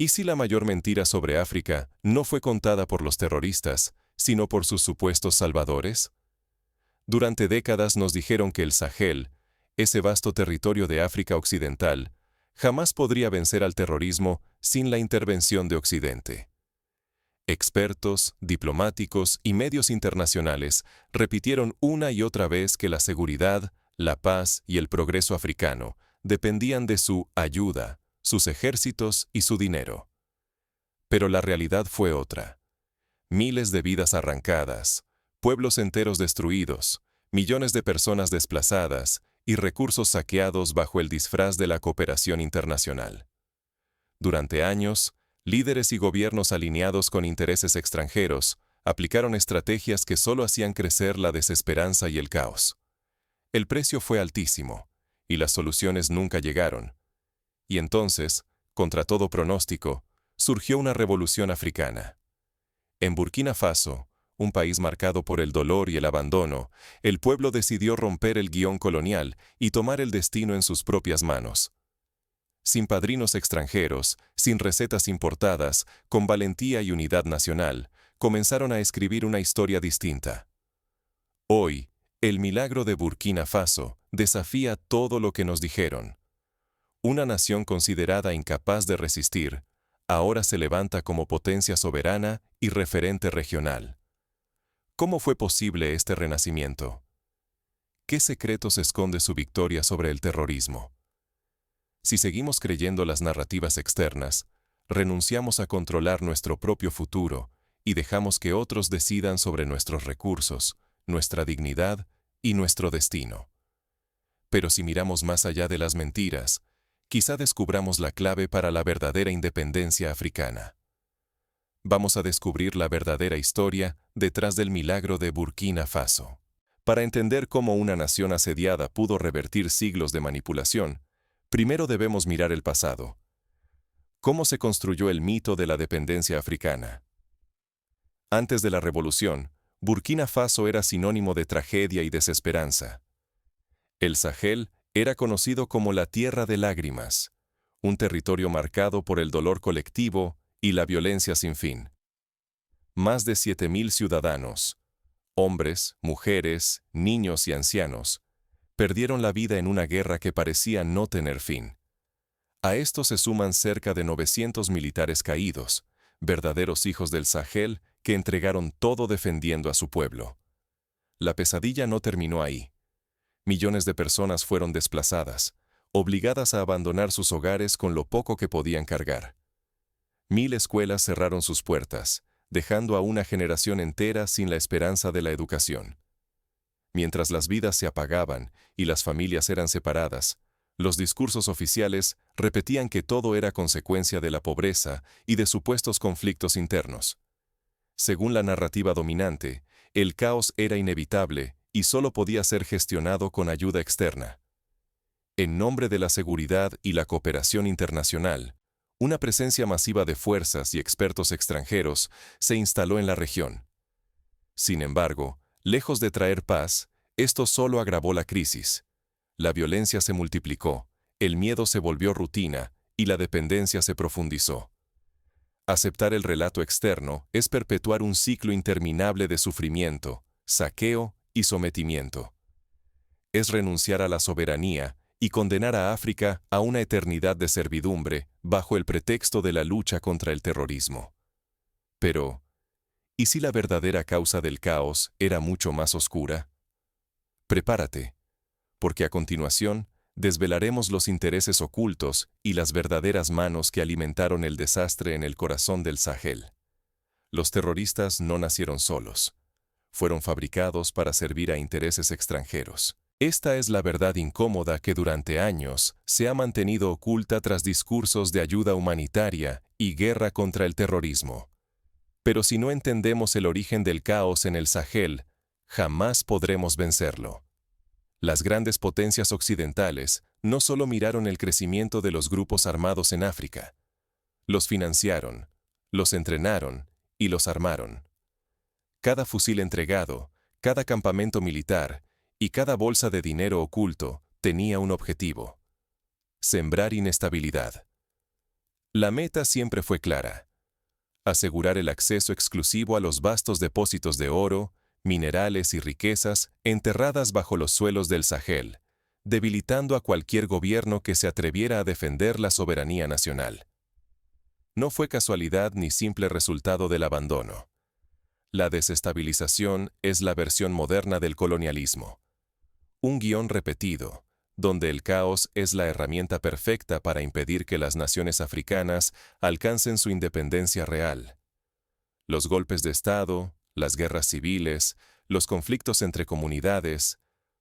¿Y si la mayor mentira sobre África no fue contada por los terroristas, sino por sus supuestos salvadores? Durante décadas nos dijeron que el Sahel, ese vasto territorio de África Occidental, jamás podría vencer al terrorismo sin la intervención de Occidente. Expertos, diplomáticos y medios internacionales repitieron una y otra vez que la seguridad, la paz y el progreso africano dependían de su ayuda, sus ejércitos y su dinero. Pero la realidad fue otra. Miles de vidas arrancadas, pueblos enteros destruidos, millones de personas desplazadas y recursos saqueados bajo el disfraz de la cooperación internacional. Durante años, líderes y gobiernos alineados con intereses extranjeros aplicaron estrategias que solo hacían crecer la desesperanza y el caos. El precio fue altísimo, y las soluciones nunca llegaron. Y entonces, contra todo pronóstico, surgió una revolución africana. En Burkina Faso, un país marcado por el dolor y el abandono, el pueblo decidió romper el guión colonial y tomar el destino en sus propias manos. Sin padrinos extranjeros, sin recetas importadas, con valentía y unidad nacional, comenzaron a escribir una historia distinta. Hoy, el milagro de Burkina Faso desafía todo lo que nos dijeron. Una nación considerada incapaz de resistir, ahora se levanta como potencia soberana y referente regional. ¿Cómo fue posible este renacimiento? ¿Qué secretos esconde su victoria sobre el terrorismo? Si seguimos creyendo las narrativas externas, renunciamos a controlar nuestro propio futuro y dejamos que otros decidan sobre nuestros recursos, nuestra dignidad y nuestro destino. Pero si miramos más allá de las mentiras, quizá descubramos la clave para la verdadera independencia africana. Vamos a descubrir la verdadera historia detrás del milagro de Burkina Faso. Para entender cómo una nación asediada pudo revertir siglos de manipulación, primero debemos mirar el pasado. ¿Cómo se construyó el mito de la dependencia africana? Antes de la revolución, Burkina Faso era sinónimo de tragedia y desesperanza. El Sahel era conocido como la Tierra de Lágrimas, un territorio marcado por el dolor colectivo y la violencia sin fin. Más de 7.000 ciudadanos, hombres, mujeres, niños y ancianos, perdieron la vida en una guerra que parecía no tener fin. A esto se suman cerca de 900 militares caídos, verdaderos hijos del Sahel que entregaron todo defendiendo a su pueblo. La pesadilla no terminó ahí. Millones de personas fueron desplazadas, obligadas a abandonar sus hogares con lo poco que podían cargar. 1.000 escuelas cerraron sus puertas, dejando a una generación entera sin la esperanza de la educación. Mientras las vidas se apagaban y las familias eran separadas, los discursos oficiales repetían que todo era consecuencia de la pobreza y de supuestos conflictos internos. Según la narrativa dominante, el caos era inevitable y solo podía ser gestionado con ayuda externa. En nombre de la seguridad y la cooperación internacional, una presencia masiva de fuerzas y expertos extranjeros se instaló en la región. Sin embargo, lejos de traer paz, esto solo agravó la crisis. La violencia se multiplicó, el miedo se volvió rutina y la dependencia se profundizó. Aceptar el relato externo es perpetuar un ciclo interminable de sufrimiento, saqueo y sometimiento. Es renunciar a la soberanía y condenar a África a una eternidad de servidumbre bajo el pretexto de la lucha contra el terrorismo. Pero, ¿y si la verdadera causa del caos era mucho más oscura? Prepárate, porque a continuación desvelaremos los intereses ocultos y las verdaderas manos que alimentaron el desastre en el corazón del Sahel. Los terroristas no nacieron solos. Fueron fabricados para servir a intereses extranjeros. Esta es la verdad incómoda que durante años se ha mantenido oculta tras discursos de ayuda humanitaria y guerra contra el terrorismo. Pero si no entendemos el origen del caos en el Sahel, jamás podremos vencerlo. Las grandes potencias occidentales no solo miraron el crecimiento de los grupos armados en África. Los financiaron, los entrenaron y los armaron. Cada fusil entregado, cada campamento militar y cada bolsa de dinero oculto tenía un objetivo: sembrar inestabilidad. La meta siempre fue clara: asegurar el acceso exclusivo a los vastos depósitos de oro, minerales y riquezas enterradas bajo los suelos del Sahel, debilitando a cualquier gobierno que se atreviera a defender la soberanía nacional. No fue casualidad ni simple resultado del abandono. La desestabilización es la versión moderna del colonialismo. Un guión repetido, donde el caos es la herramienta perfecta para impedir que las naciones africanas alcancen su independencia real. Los golpes de Estado, las guerras civiles, los conflictos entre comunidades,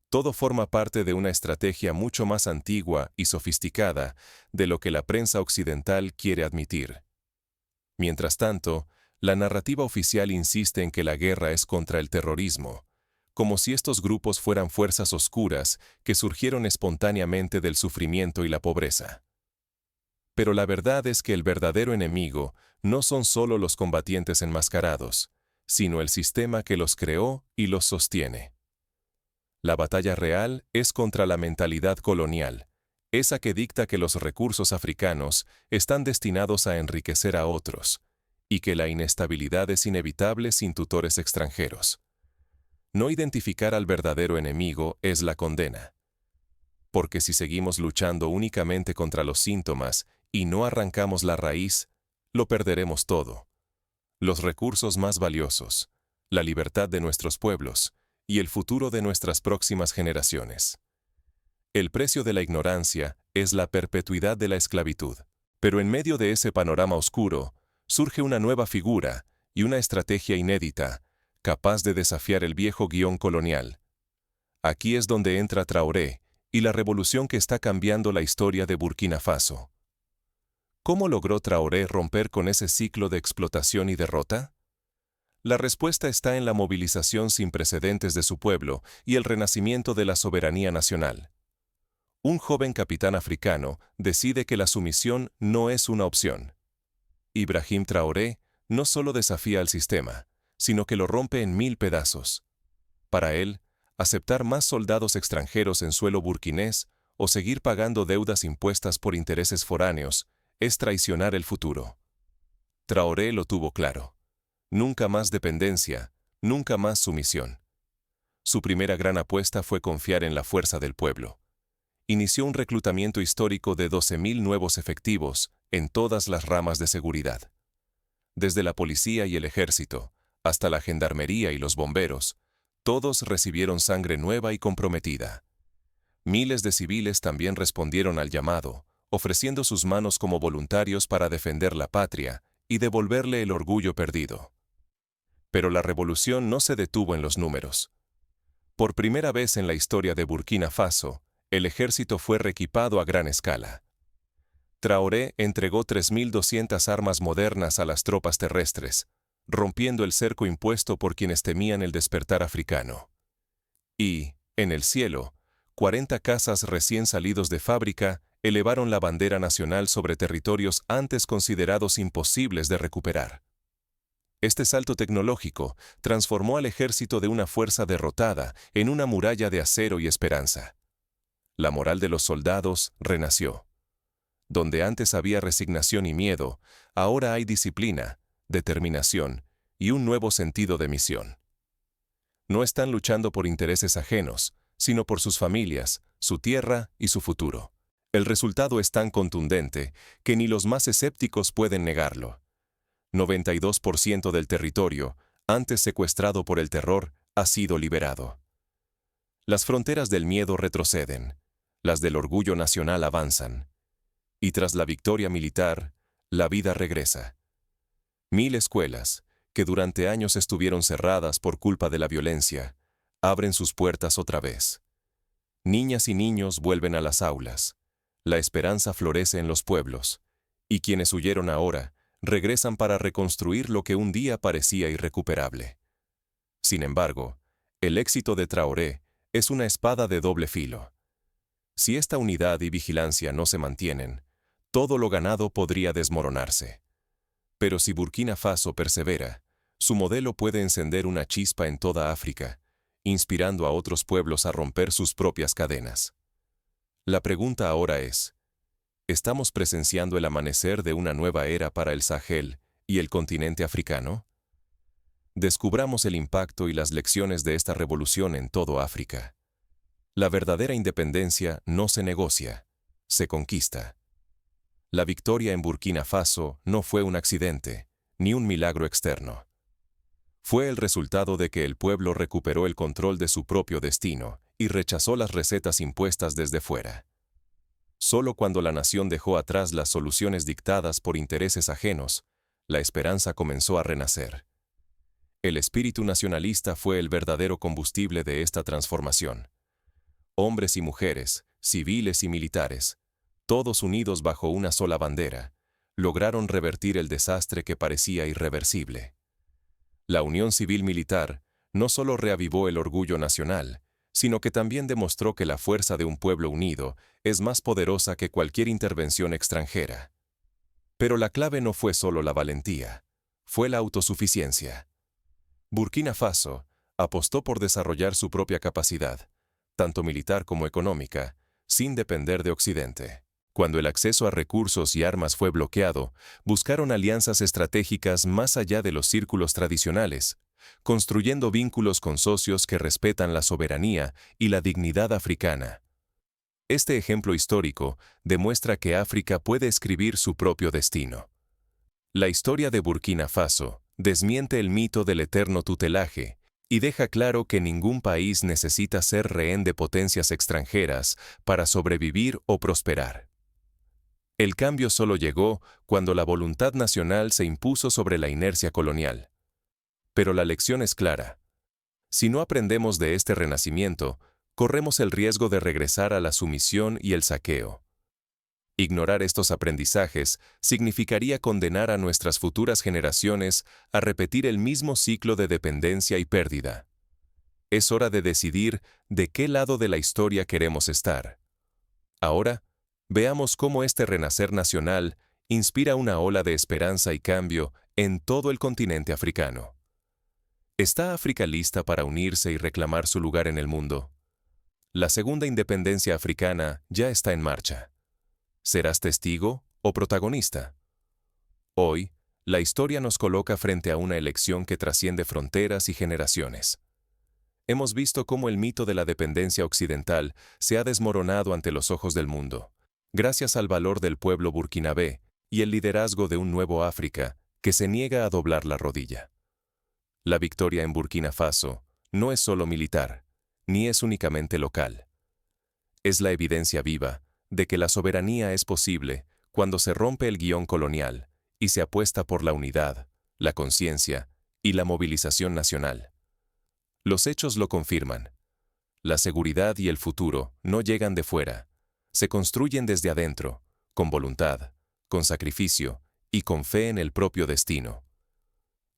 todo forma parte de una estrategia mucho más antigua y sofisticada de lo que la prensa occidental quiere admitir. Mientras tanto, la narrativa oficial insiste en que la guerra es contra el terrorismo, como si estos grupos fueran fuerzas oscuras que surgieron espontáneamente del sufrimiento y la pobreza. Pero la verdad es que el verdadero enemigo no son solo los combatientes enmascarados, sino el sistema que los creó y los sostiene. La batalla real es contra la mentalidad colonial, esa que dicta que los recursos africanos están destinados a enriquecer a otros, y que la inestabilidad es inevitable sin tutores extranjeros. No identificar al verdadero enemigo es la condena. Porque si seguimos luchando únicamente contra los síntomas y no arrancamos la raíz, lo perderemos todo. Los recursos más valiosos, la libertad de nuestros pueblos y el futuro de nuestras próximas generaciones. El precio de la ignorancia es la perpetuidad de la esclavitud. Pero en medio de ese panorama oscuro, surge una nueva figura y una estrategia inédita, capaz de desafiar el viejo guión colonial. Aquí es donde entra Traoré y la revolución que está cambiando la historia de Burkina Faso. ¿Cómo logró Traoré romper con ese ciclo de explotación y derrota? La respuesta está en la movilización sin precedentes de su pueblo y el renacimiento de la soberanía nacional. Un joven capitán africano decide que la sumisión no es una opción. Ibrahim Traoré no solo desafía al sistema, sino que lo rompe en 1000 pedazos. Para él, aceptar más soldados extranjeros en suelo burkinés o seguir pagando deudas impuestas por intereses foráneos es traicionar el futuro. Traoré lo tuvo claro. Nunca más dependencia, nunca más sumisión. Su primera gran apuesta fue confiar en la fuerza del pueblo. Inició un reclutamiento histórico de 12.000 nuevos efectivos en todas las ramas de seguridad. Desde la policía y el ejército, hasta la gendarmería y los bomberos, todos recibieron sangre nueva y comprometida. Miles de civiles también respondieron al llamado, ofreciendo sus manos como voluntarios para defender la patria y devolverle el orgullo perdido. Pero la revolución no se detuvo en los números. Por primera vez en la historia de Burkina Faso, el ejército fue reequipado a gran escala. Traoré entregó 3.200 armas modernas a las tropas terrestres, rompiendo el cerco impuesto por quienes temían el despertar africano. Y, en el cielo, 40 cazas recién salidos de fábrica elevaron la bandera nacional sobre territorios antes considerados imposibles de recuperar. Este salto tecnológico transformó al ejército de una fuerza derrotada en una muralla de acero y esperanza. La moral de los soldados renació. Donde antes había resignación y miedo, ahora hay disciplina, determinación y un nuevo sentido de misión. No están luchando por intereses ajenos, sino por sus familias, su tierra y su futuro. El resultado es tan contundente que ni los más escépticos pueden negarlo. 92% del territorio, antes secuestrado por el terror, ha sido liberado. Las fronteras del miedo retroceden, las del orgullo nacional avanzan. Y tras la victoria militar, la vida regresa. 1000 escuelas, que durante años estuvieron cerradas por culpa de la violencia, abren sus puertas otra vez. Niñas y niños vuelven a las aulas. La esperanza florece en los pueblos, y quienes huyeron ahora, regresan para reconstruir lo que un día parecía irrecuperable. Sin embargo, el éxito de Traoré es una espada de doble filo. Si esta unidad y vigilancia no se mantienen, todo lo ganado podría desmoronarse. Pero si Burkina Faso persevera, su modelo puede encender una chispa en toda África, inspirando a otros pueblos a romper sus propias cadenas. La pregunta ahora es: ¿estamos presenciando el amanecer de una nueva era para el Sahel y el continente africano? Descubramos el impacto y las lecciones de esta revolución en todo África. La verdadera independencia no se negocia, se conquista. La victoria en Burkina Faso no fue un accidente, ni un milagro externo. Fue el resultado de que el pueblo recuperó el control de su propio destino y rechazó las recetas impuestas desde fuera. Solo cuando la nación dejó atrás las soluciones dictadas por intereses ajenos, la esperanza comenzó a renacer. El espíritu nacionalista fue el verdadero combustible de esta transformación. Hombres y mujeres, civiles y militares, todos unidos bajo una sola bandera, lograron revertir el desastre que parecía irreversible. La unión civil-militar no solo reavivó el orgullo nacional, sino que también demostró que la fuerza de un pueblo unido es más poderosa que cualquier intervención extranjera. Pero la clave no fue solo la valentía, fue la autosuficiencia. Burkina Faso apostó por desarrollar su propia capacidad, tanto militar como económica, sin depender de Occidente. Cuando el acceso a recursos y armas fue bloqueado, buscaron alianzas estratégicas más allá de los círculos tradicionales, construyendo vínculos con socios que respetan la soberanía y la dignidad africana. Este ejemplo histórico demuestra que África puede escribir su propio destino. La historia de Burkina Faso desmiente el mito del eterno tutelaje y deja claro que ningún país necesita ser rehén de potencias extranjeras para sobrevivir o prosperar. El cambio solo llegó cuando la voluntad nacional se impuso sobre la inercia colonial. Pero la lección es clara. Si no aprendemos de este renacimiento, corremos el riesgo de regresar a la sumisión y el saqueo. Ignorar estos aprendizajes significaría condenar a nuestras futuras generaciones a repetir el mismo ciclo de dependencia y pérdida. Es hora de decidir de qué lado de la historia queremos estar. Ahora, veamos cómo este renacer nacional inspira una ola de esperanza y cambio en todo el continente africano. ¿Está África lista para unirse y reclamar su lugar en el mundo? La segunda independencia africana ya está en marcha. ¿Serás testigo o protagonista? Hoy, la historia nos coloca frente a una elección que trasciende fronteras y generaciones. Hemos visto cómo el mito de la dependencia occidental se ha desmoronado ante los ojos del mundo, gracias al valor del pueblo burkinabé y el liderazgo de un nuevo África que se niega a doblar la rodilla. La victoria en Burkina Faso no es solo militar, ni es únicamente local. Es la evidencia viva de que la soberanía es posible cuando se rompe el guión colonial y se apuesta por la unidad, la conciencia y la movilización nacional. Los hechos lo confirman. La seguridad y el futuro no llegan de fuera, se construyen desde adentro, con voluntad, con sacrificio y con fe en el propio destino.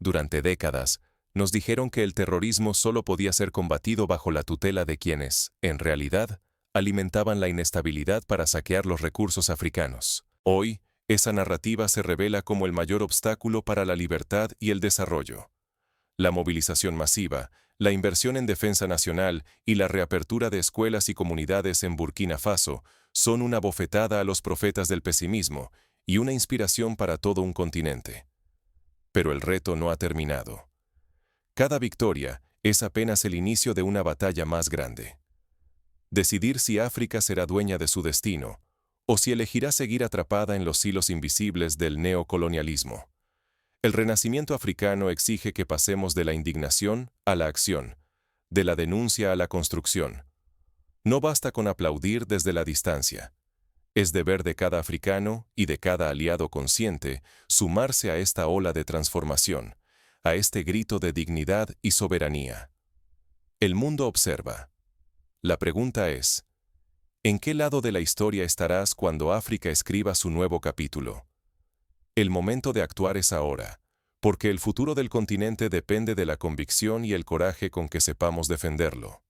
Durante décadas, nos dijeron que el terrorismo solo podía ser combatido bajo la tutela de quienes, en realidad, alimentaban la inestabilidad para saquear los recursos africanos. Hoy, esa narrativa se revela como el mayor obstáculo para la libertad y el desarrollo. La movilización masiva, la inversión en defensa nacional y la reapertura de escuelas y comunidades en Burkina Faso son una bofetada a los profetas del pesimismo y una inspiración para todo un continente. Pero el reto no ha terminado. Cada victoria es apenas el inicio de una batalla más grande. Decidir si África será dueña de su destino, o si elegirá seguir atrapada en los hilos invisibles del neocolonialismo. El renacimiento africano exige que pasemos de la indignación a la acción, de la denuncia a la construcción. No basta con aplaudir desde la distancia. Es deber de cada africano y de cada aliado consciente sumarse a esta ola de transformación, a este grito de dignidad y soberanía. El mundo observa. La pregunta es, ¿en qué lado de la historia estarás cuando África escriba su nuevo capítulo? El momento de actuar es ahora, porque el futuro del continente depende de la convicción y el coraje con que sepamos defenderlo.